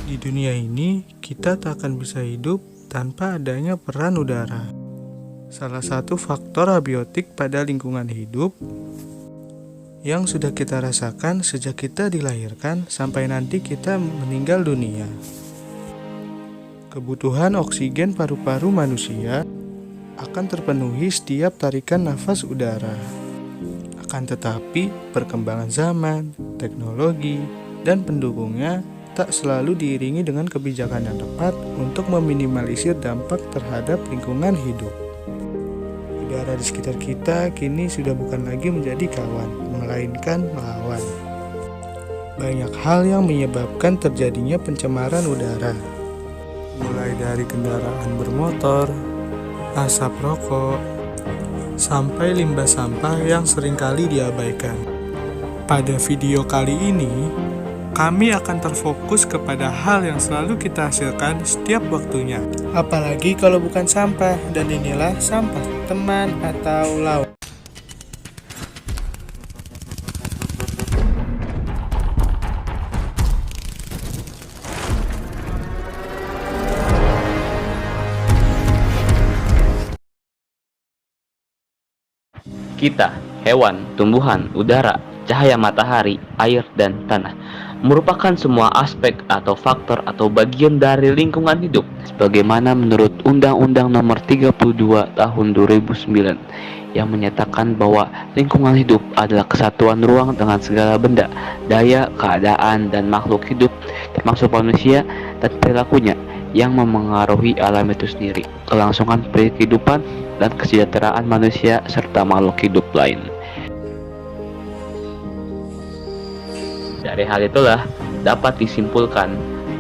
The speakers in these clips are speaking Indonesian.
Di dunia ini, kita tak akan bisa hidup tanpa adanya peran udara. Salah satu faktor abiotik pada lingkungan hidup yang sudah kita rasakan sejak kita dilahirkan sampai nanti kita meninggal dunia. Kebutuhan oksigen paru-paru manusia akan terpenuhi setiap tarikan nafas udara. Akan tetapi, perkembangan zaman, teknologi, dan pendukungnya tak selalu diiringi dengan kebijakan yang tepat untuk meminimalisir dampak terhadap lingkungan hidup. Udara di sekitar kita kini sudah bukan lagi menjadi kawan, melainkan melawan. Banyak hal yang menyebabkan terjadinya pencemaran udara, mulai dari kendaraan bermotor, asap rokok, sampai limbah sampah yang seringkali diabaikan. Pada video kali ini, kami akan terfokus kepada hal yang selalu kita hasilkan setiap waktunya. Apalagi kalau bukan sampah, dan inilah sampah, teman atau laut. Kita, hewan, tumbuhan, udara, cahaya matahari, air, dan tanah merupakan semua aspek atau faktor atau bagian dari lingkungan hidup sebagaimana menurut Undang-Undang Nomor 32 Tahun 2009 yang menyatakan bahwa lingkungan hidup adalah kesatuan ruang dengan segala benda, daya, keadaan, dan makhluk hidup termasuk manusia dan perilakunya yang memengaruhi alam itu sendiri, kelangsungan kehidupan dan kesejahteraan manusia serta makhluk hidup lain. Dari hal itulah dapat disimpulkan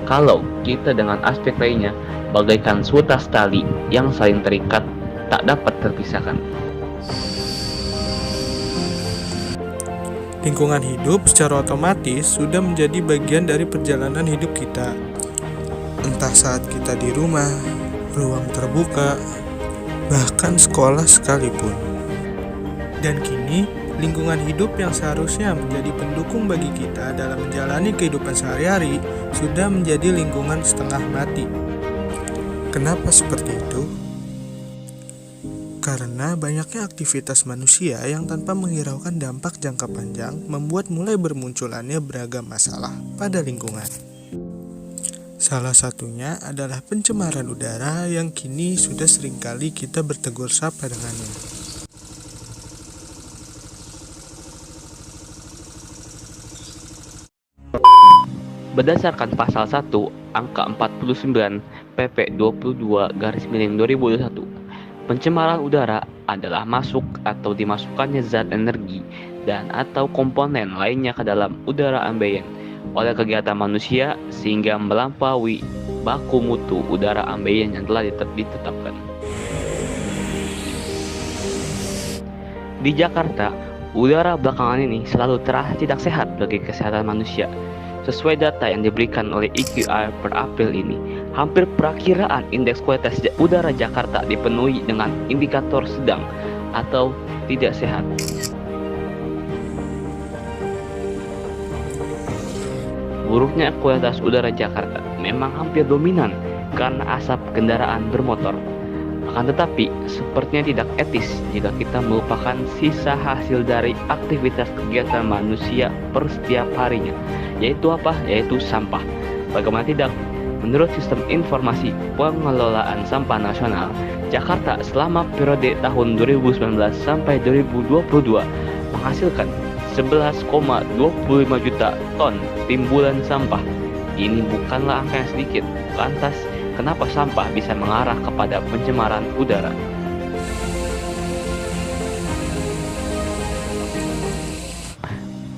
kalau kita dengan aspek lainnya bagaikan sutas tali yang saling terikat tak dapat terpisahkan. Lingkungan hidup secara otomatis sudah menjadi bagian dari perjalanan hidup kita. Entah saat kita di rumah, ruang terbuka, bahkan sekolah sekalipun. Dan kini, lingkungan hidup yang seharusnya menjadi pendukung bagi kita dalam menjalani kehidupan sehari-hari sudah menjadi lingkungan setengah mati. Kenapa seperti itu? Karena banyaknya aktivitas manusia yang tanpa menghiraukan dampak jangka panjang membuat mulai bermunculannya beragam masalah pada lingkungan. Salah satunya adalah pencemaran udara yang kini sudah seringkali kita bertegur sapa dengannya. Berdasarkan pasal 1 angka 49 PP 22/2021, pencemaran udara adalah masuk atau dimasukkannya zat energi dan atau komponen lainnya ke dalam udara ambien oleh kegiatan manusia sehingga melampaui baku mutu udara ambien yang telah ditetapkan. Di Jakarta, udara belakangan ini selalu terasa tidak sehat bagi kesehatan manusia. Sesuai data yang diberikan oleh EQR per April ini, hampir perakiraan indeks kualitas udara Jakarta dipenuhi dengan indikator sedang atau tidak sehat. Buruknya kualitas udara Jakarta memang hampir dominan karena asap kendaraan bermotor. Akan tetapi, sepertinya tidak etis jika kita melupakan sisa hasil dari aktivitas kegiatan manusia per setiap harinya, yaitu apa? Yaitu sampah. Bagaimana tidak? Menurut Sistem Informasi Pengelolaan Sampah Nasional, Jakarta selama periode tahun 2019 sampai 2022 menghasilkan 11,25 juta ton timbulan sampah. Ini bukanlah angka yang sedikit. Lantas, kenapa sampah bisa mengarah kepada pencemaran udara?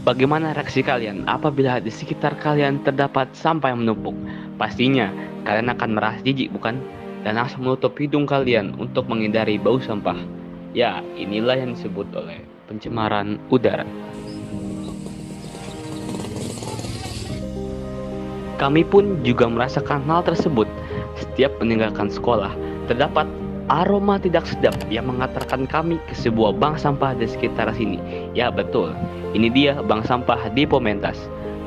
Bagaimana reaksi kalian apabila di sekitar kalian terdapat sampah yang menumpuk? Pastinya kalian akan merasa jijik, bukan? Dan langsung menutup hidung kalian untuk menghindari bau sampah. Ya, inilah yang disebut oleh pencemaran udara. Kami pun juga merasakan hal tersebut. Setiap meninggalkan sekolah, terdapat aroma tidak sedap yang mengantarkan kami ke sebuah bank sampah di sekitar sini. Ya betul, ini dia bank sampah di Pomentas.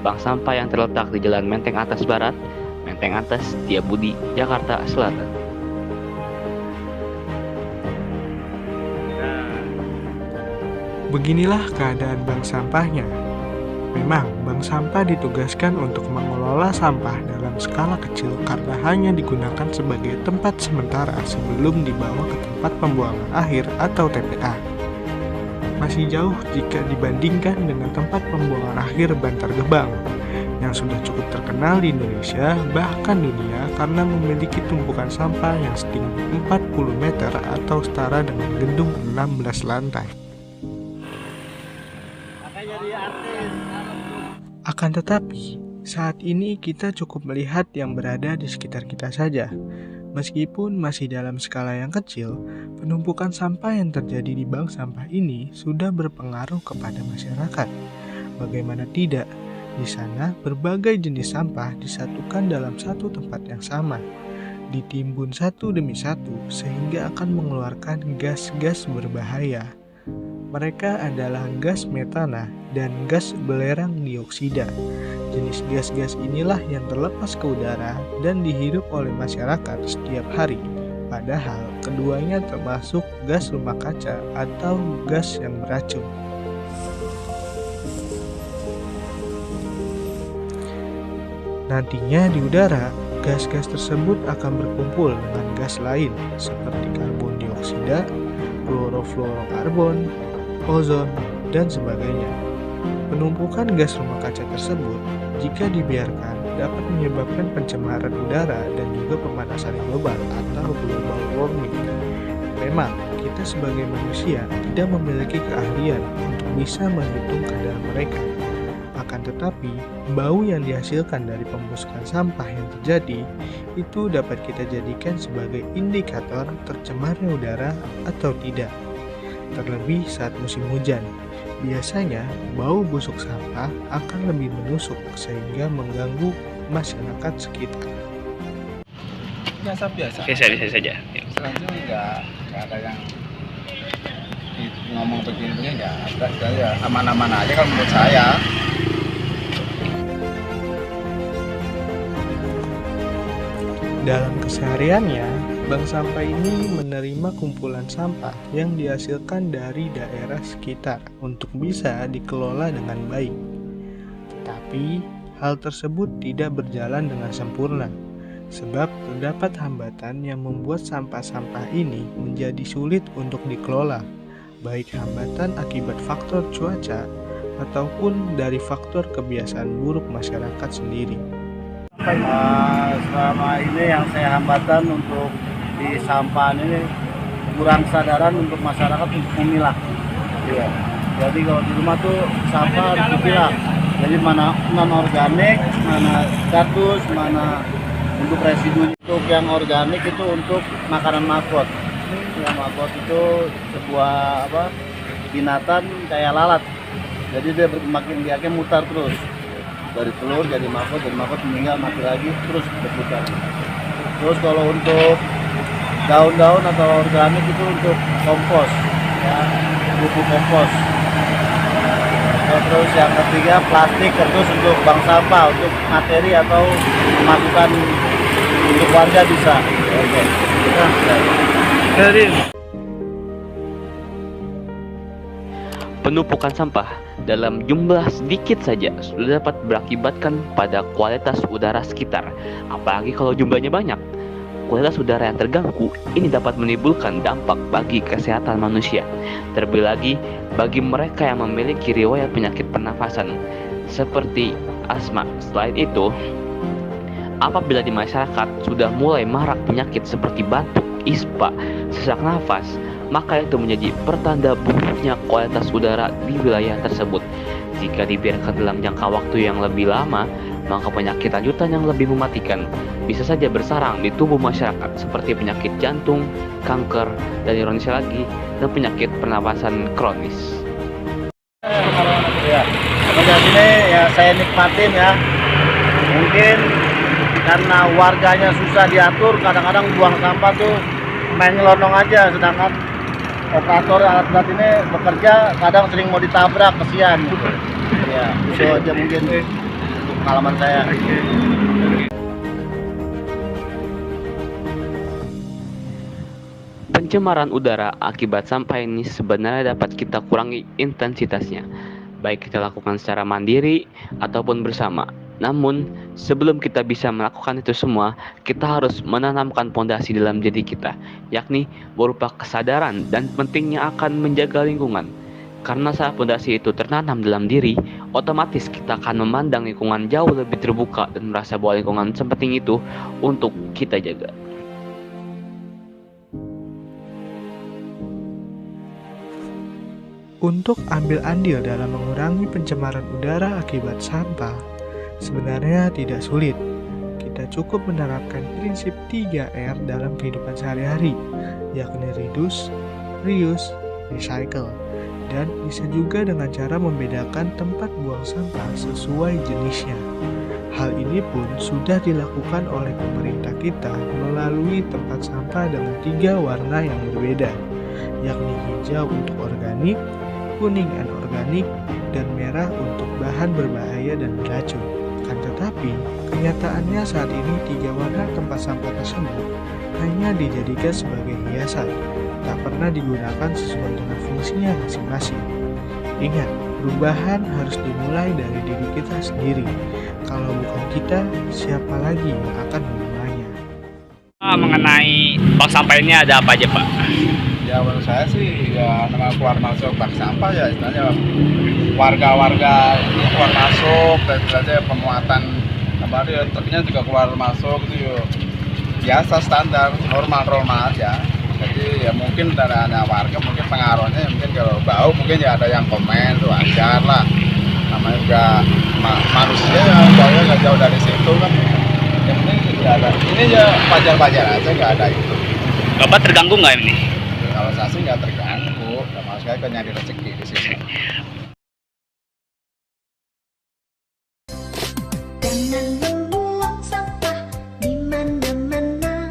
Bank sampah yang terletak di Jalan Menteng Atas Barat, Menteng Atas, Setiabudi, Jakarta Selatan. Beginilah keadaan bank sampahnya. Memang, bank sampah ditugaskan untuk mengelola sampah dalam skala kecil karena hanya digunakan sebagai tempat sementara sebelum dibawa ke tempat pembuangan akhir atau TPA. Masih jauh jika dibandingkan dengan tempat pembuangan akhir Bantar Gebang, yang sudah cukup terkenal di Indonesia, bahkan dunia, karena memiliki tumpukan sampah yang setinggi 40 meter atau setara dengan gedung 16 lantai. Akan tetapi, saat ini kita cukup melihat yang berada di sekitar kita saja. Meskipun masih dalam skala yang kecil, penumpukan sampah yang terjadi di bank sampah ini sudah berpengaruh kepada masyarakat. Bagaimana tidak, di sana berbagai jenis sampah disatukan dalam satu tempat yang sama, ditimbun satu demi satu sehingga akan mengeluarkan gas-gas berbahaya. Mereka adalah gas metana dan gas belerang dioksida. Jenis gas-gas inilah yang terlepas ke udara dan dihirup oleh masyarakat setiap hari. Padahal keduanya termasuk gas rumah kaca atau gas yang beracun. Nantinya di udara, gas-gas tersebut akan berkumpul dengan gas lain seperti karbon dioksida, klorofluorokarbon, ozon, dan sebagainya. Penumpukan gas rumah kaca tersebut, jika dibiarkan, dapat menyebabkan pencemaran udara dan juga pemanasan global atau global warming. Memang, kita sebagai manusia tidak memiliki keahlian untuk bisa menghitung kadar mereka. Akan tetapi, bau yang dihasilkan dari pembusukan sampah yang terjadi itu dapat kita jadikan sebagai indikator tercemarnya udara atau tidak. Terlebih saat musim hujan, biasanya bau busuk sampah akan lebih menusuk sehingga mengganggu masyarakat sekitar. Biasa-biasa. Biasa saja. Selanjutnya nggak ada yang ngomong begini-begini, nggak ada, ya aman-aman aja kalau menurut saya. Dalam kesehariannya, bank sampah ini menerima kumpulan sampah yang dihasilkan dari daerah sekitar untuk bisa dikelola dengan baik. Tetapi, hal tersebut tidak berjalan dengan sempurna, sebab terdapat hambatan yang membuat sampah-sampah ini menjadi sulit untuk dikelola, baik hambatan akibat faktor cuaca ataupun dari faktor kebiasaan buruk masyarakat sendiri. Selama ini yang saya hambatan untuk di sampah ini kurang kesadaran untuk masyarakat untuk memilah. Ya. Jadi kalau di rumah tuh sampah harus dipilah. Jadi mana non organik, mana status, mana untuk residu. Untuk yang organik itu untuk makanan makot. Yang makot itu sebuah binatang kayak lalat. Jadi dia makin diakin mutar terus. Dari telur jadi makot, dari makot meninggal mati lagi terus berputar. Terus kalau untuk daun-daun atau organik itu untuk kompos, ya, pupuk kompos. Terus yang ketiga plastik kertas untuk bank sampah, untuk materi atau masukan untuk warga bisa. Oke. Penumpukan sampah dalam jumlah sedikit saja sudah dapat berakibatkan pada kualitas udara sekitar. Apalagi kalau jumlahnya banyak. Kualitas udara yang terganggu ini dapat menimbulkan dampak bagi kesehatan manusia. Terlebih lagi bagi mereka yang memiliki riwayat penyakit pernafasan seperti asma. Selain itu, apabila di masyarakat sudah mulai marak penyakit seperti batuk, ispa, sesak nafas, maka itu menjadi pertanda buruknya kualitas udara di wilayah tersebut. Jika dibiarkan dalam jangka waktu yang lebih lama, maka penyakit lanjutan yang lebih mematikan bisa saja bersarang di tubuh masyarakat seperti penyakit jantung, kanker, dan ironisnya lagi, dan penyakit pernapasan kronis. Ya, sampai sini ya saya nikmatin ya. Mungkin karena warganya susah diatur, kadang-kadang buang sampah tuh main nyelonong aja, sedangkan operator alat berat ini bekerja kadang sering mau ditabrak, kesian gitu. Ya, itu aja mungkin untuk pengalaman saya. Pencemaran udara akibat sampah ini sebenarnya dapat kita kurangi intensitasnya, baik kita lakukan secara mandiri ataupun bersama. Namun, sebelum kita bisa melakukan itu semua, kita harus menanamkan pondasi dalam diri kita, yakni berupa kesadaran dan pentingnya akan menjaga lingkungan. Karena saat pondasi itu tertanam dalam diri, otomatis kita akan memandang lingkungan jauh lebih terbuka dan merasa bahwa lingkungan sepenting itu untuk kita jaga. Untuk ambil andil dalam mengurangi pencemaran udara akibat sampah, sebenarnya tidak sulit. Kita cukup menerapkan prinsip 3R dalam kehidupan sehari-hari, yakni reduce, reuse, recycle. Dan bisa juga dengan cara membedakan tempat buang sampah sesuai jenisnya. Hal ini pun sudah dilakukan oleh pemerintah kita melalui tempat sampah dengan 3 warna yang berbeda, yakni hijau untuk organik, kuning anorganik, dan merah untuk bahan berbahaya dan beracun. Kan tetapi, kenyataannya saat ini 3 warna tempat sampah tersebut hanya dijadikan sebagai hiasan, tak pernah digunakan sesuai dengan fungsinya masing-masing. Ingat, perubahan harus dimulai dari diri kita sendiri. Kalau bukan kita, siapa lagi yang akan memulainya? Mengenai bank sampah ini ada apa aja, Pak? Ya menurut saya sih ya nama keluar masuk bank sampah ya istilahnya warga-warga ini keluar masuk dan istilahnya pemuatan apa ya truknya juga keluar masuk itu ya biasa standar normal aja. Jadi ya mungkin dari anak warga mungkin pengaruhnya mungkin kalau bau mungkin ya ada yang komen tuh wajar lah, namanya juga manusia ya baunya nggak jauh dari situ kan. Yang penting tidak ada ini ya wajar-wajar aja, nggak ada itu. Bapak terganggu nggak ini? Kalau saya sih nggak terganggu, sama sekali kan nyari rezeki di sini. Jangan membuang sampah di mana-mana.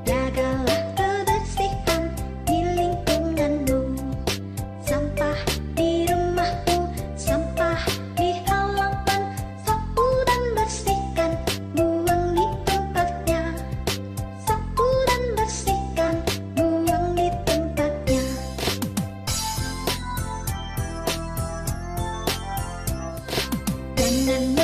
Jagalah kebersihan di lingkunganmu. Sampah di rumahmu, sampah di halaman. Sapu dan bersihkan, buang di tempatnya. Sapu dan bersihkan, buang di tempatnya. Jangan